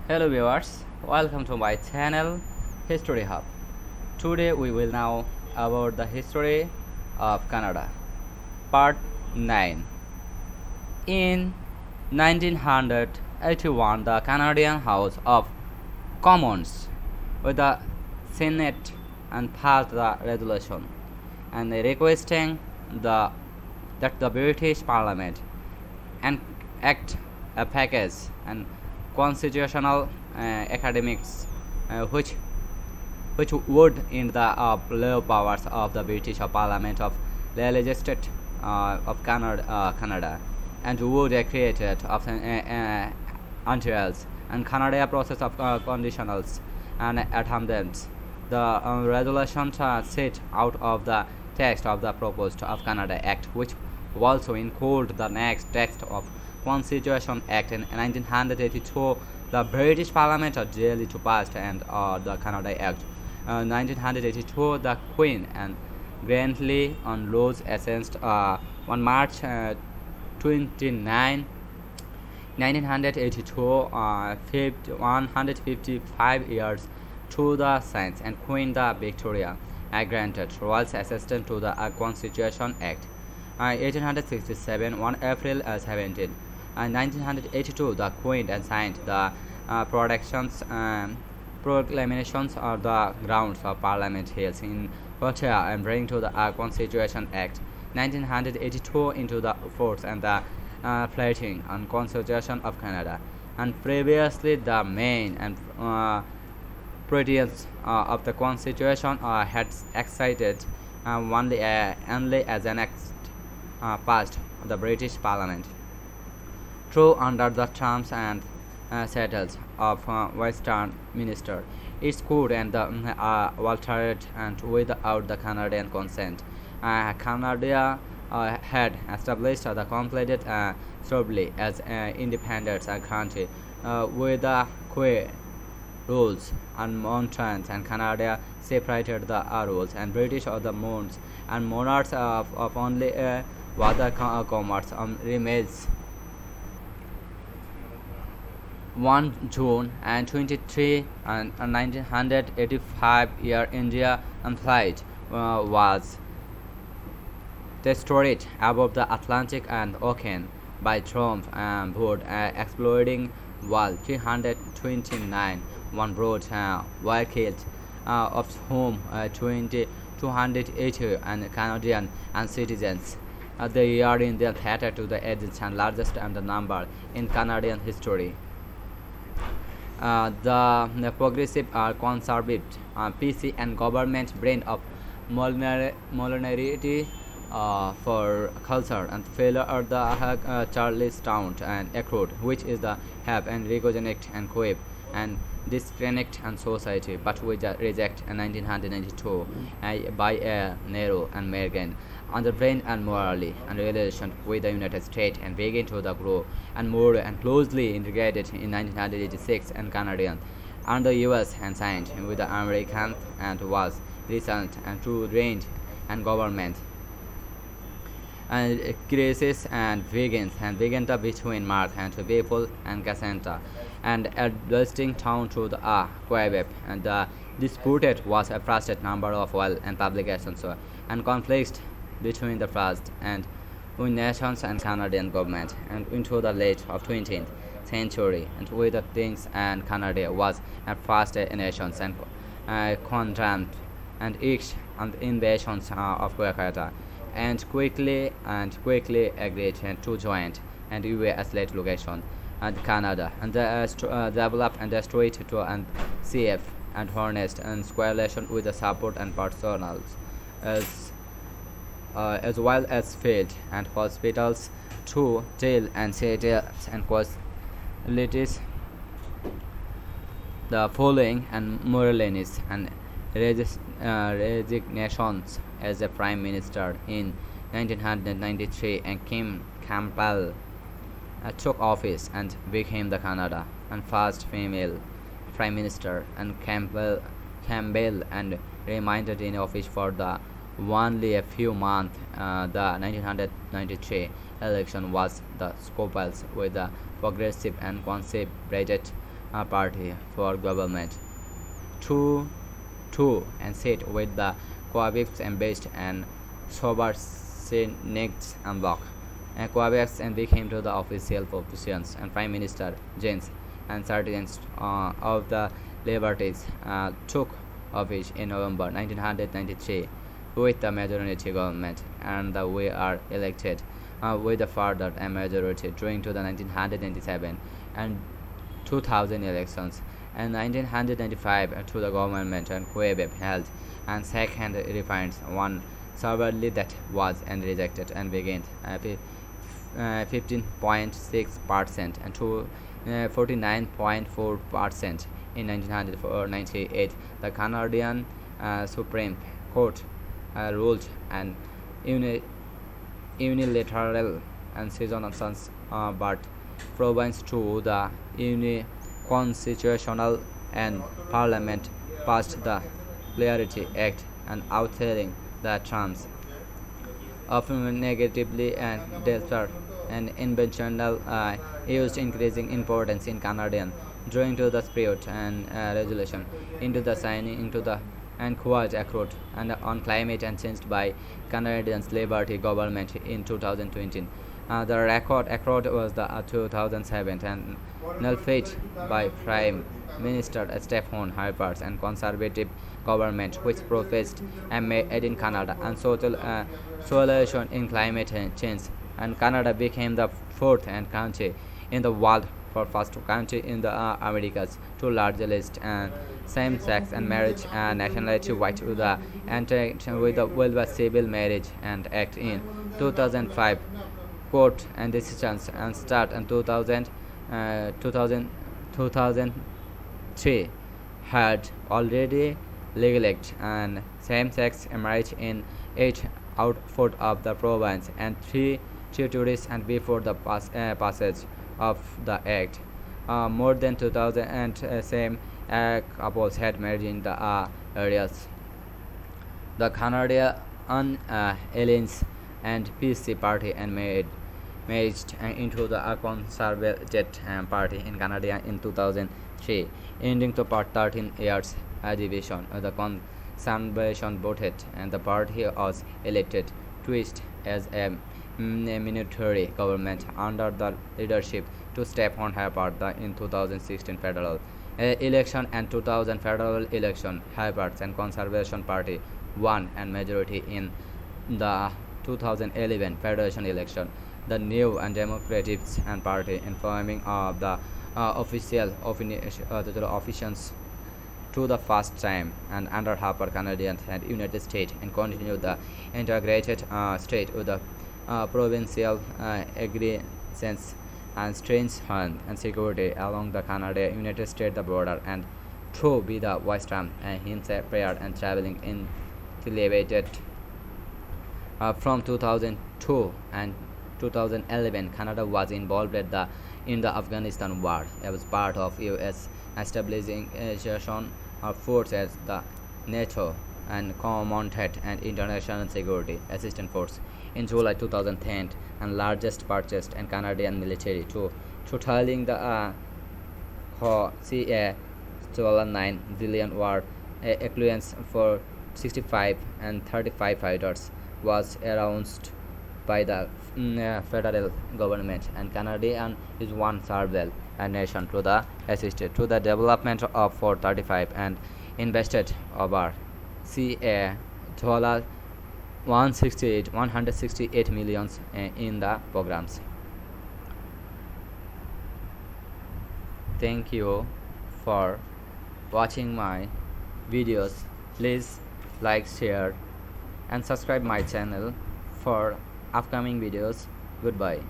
Hello viewers, welcome to my channel History Hub. Today we will know about the history of Canada. Part 9. In 1981, the Canadian House of Commons with the Senate and passed the resolution and requesting the that the British Parliament enact a package and constitutional academics which would end the law powers of the British Parliament of legislate of Canada and would create it of until and Canada process of conditionals and amendments. The resolution set out of the text of the proposed of Canada Act, which also include the next text of Constitution Act in 1982. The British Parliament daily to pass and the Canada Act. 1982, the Queen and Grantley on laws essenced on March 29, 1982, 155 years to the Saints and Queen the Victoria granted royal assistance to the Constitution Act. 1867, 1 April 17. 1982, the Queen signed the proclamations of the grounds of Parliament Hills in Ottawa and bring to the Constitution Act 1982 into the force and the plating on Constitution of Canada. And previously, the main and provisions of the Constitution had excited only as an act passed the British Parliament. True, under the terms and settles of Westminster, it could and altered and without the Canadian consent. Canada had established the completed solely as independent country with the queer rules and mountains, and Canada separated the rules and British of the mountains and monarchs of only water commerce remains 1 June and 23 and 1985 year India flight was destroyed above the Atlantic and Ocean by Trump board exploding wall 329 one broad were killed of whom 280 and Canadian and citizens. The year in the theater to the edge and largest and the number in Canadian history. The progressive conservative PC and government brand of modernity for culture and failure of the Charlestown and Accrued, which is the have and reconnect and coep and disconnect and society, but we reject in 1992 by a narrow and margin on the brain and morally and relation with the United States and begin to the grow and more and closely integrated in 1986 and Canadian and the US and signed with the American and was recent and true range and government and crisis and begin the between Mark and people and Cassandra and adjusting town to the Quebec and the disputed was a frustrated number of oil and publications and conflicts between the first and nations and Canadian government and into the late of 20th century and with the things and Canada was at first nations and condemned and each and invasions of Quebec and quickly agreed to join and US late location and Canada and develop and destroy to and CF and harnessed and coalition with the support and personals as well as field and hospitals to jail and cities and facilities. The following and Morales and resignations as a prime minister in 1993 and Kim Campbell took office and became the Canada and first female prime minister and Campbell and remained in office for the only a few months. The 1993 election was the Scopels with the progressive and conservative party for government. Two, two, and sit with the Coabics embased and sober next and block. And Coabics and became to the official positions and Prime Minister James and citizens of the liberties took office in November 1993 with the majority government, and we are elected with a further majority during to the 1997 and 2000 elections, and 1995 to the government and Quebec held and second refined one severely that was and rejected and began 15.6% and to 49.4% in 1998. The Canadian Supreme Court ruled an uni- unilateral and cessions but province to the constitutional and parliament passed the Clarity Act and outlawing the terms of negatively and delta and inventional used increasing importance in Canadian during to the spirit and resolution into the signing into the and quite accrued and on climate and changed by Canadians Liberty government in 2020. The record accrued was the 2007 and nullified by Prime Minister Stephen Harper and Conservative government which professed and made in Canada and social solution in climate change, and Canada became the fourth and country in the world for first country in the Americas to largest same-sex and marriage and nationality white with the anti with the World Civil Marriage and Act in 2005 court and decisions and start in 2003 had already legalized and same-sex marriage in 8 out of the province and 3 territories, and before the passage of the act, more than 2,000 and same couples had married in the areas. The Canadian Alliance and PC Party and merged into the Conservative Party in Canada in 2003, ending to part 13 years division. The Conservation voted and the party was elected twist as a minority government under the leadership to Stephen Harper in 2016 federal election and 2000 federal election. Harper and Conservation Party won and majority in the 2011 federation election. The New and Democratic and Party informing of the officials to the first time and under Harper Canadian and United States and continue the integrated state with the provincial agreements and strength and security along the Canada United States the border and through be the Western and hints prayer and traveling in elevated from 2002 and 2011. Canada was involved in the Afghanistan war. It was part of U.S. establishing force as the NATO and Commonwealth and International Security Assistance Force in July 2010 and largest purchased and Canadian military to totaling the CA $9 billion war equivalent for 65 and 35 fighters was announced by the federal government, and Canadian is one survey a nation to the assisted to the development of 435 and invested over CA dollar 168 millions in the programs. Thank you for watching my videos. Please like, share and subscribe my channel for upcoming videos. Goodbye.